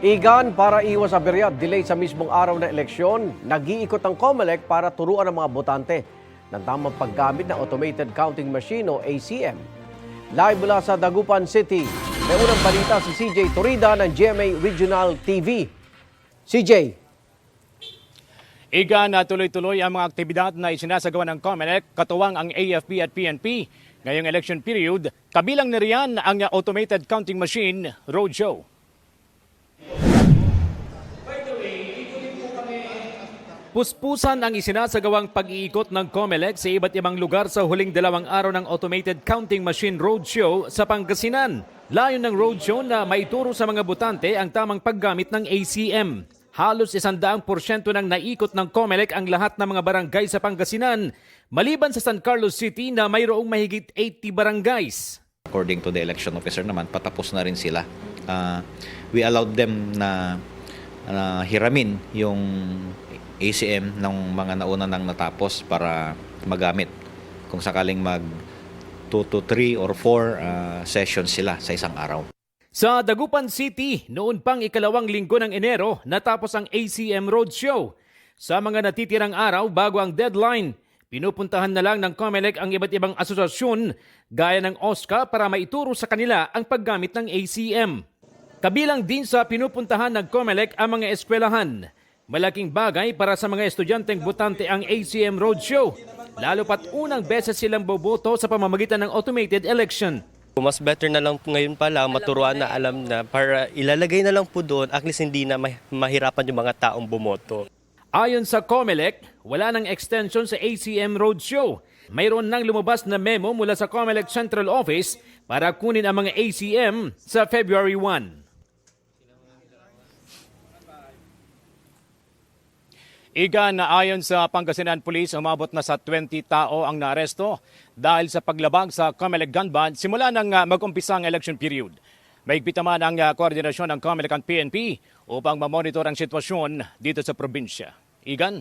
Igan, para iwas aberya at delay sa mismong araw na eleksyon, nag-iikot ang COMELEC para turuan ang mga botante ng tamang paggamit ng Automated Counting Machine o ACM. Live mula sa Dagupan City, may unang balita si CJ Torida ng GMA Regional TV. CJ. Igan, tuloy-tuloy ang mga aktibidad na isinasagawa ng COMELEC, katuwang ang AFP at PNP. Ngayong election period, kabilang na riyan ang Automated Counting Machine Roadshow. Puspusan ang isinasagawang pag-iikot ng COMELEC sa iba't ibang lugar sa huling 2 araw ng Automated Counting Machine Roadshow sa Pangasinan. Layon ng roadshow na maituro sa mga botante ang tamang paggamit ng ACM. Halos 100% ng naikot ng COMELEC ang lahat ng mga barangay sa Pangasinan, maliban sa San Carlos City na mayroong mahigit 80 barangays. According to the election officer naman, patapos na rin sila. We allowed them na hiramin yung ACM ng mga nauna nang natapos para magamit kung sakaling mag 2 to 3 or 4 sessions sila sa isang araw. Sa Dagupan City, noon pang ikalawang linggo ng Enero, natapos ang ACM Roadshow. Sa mga natitirang araw bago ang deadline, pinupuntahan na lang ng COMELEC ang iba't ibang asosasyon gaya ng OSCA para maituro sa kanila ang paggamit ng ACM. Kabilang din sa pinupuntahan ng COMELEC ang mga eskwelahan. Malaking bagay para sa mga estudyanteng botante ang ACM Roadshow, lalo pat unang beses silang boboto sa pamamagitan ng automated election. Mas better na lang ngayon pa lang maturuan na alam na para ilalagay na lang po doon, at least hindi na mahirapan yung mga taong bumoto. Ayon sa COMELEC, wala nang extension sa ACM Roadshow. Mayroon nang lumabas na memo mula sa COMELEC Central Office para kunin ang mga ACM sa February 1. Igan, na ayon sa Pangasinan Police, umabot na sa 20 tao ang naaresto dahil sa paglabag sa COMELEC gun ban simula nang mag-umpisa ang election period. Mahigpit naman ang koordinasyon ng COMELEC at PNP upang mamonitor ang sitwasyon dito sa probinsya. Igan?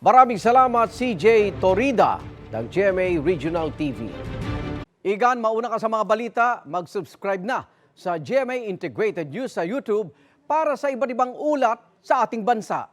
Maraming salamat CJ Torida ng GMA Regional TV. Igan, mauna ka sa mga balita, mag-subscribe na sa GMA Integrated News sa YouTube para sa iba't ibang ulat sa ating bansa.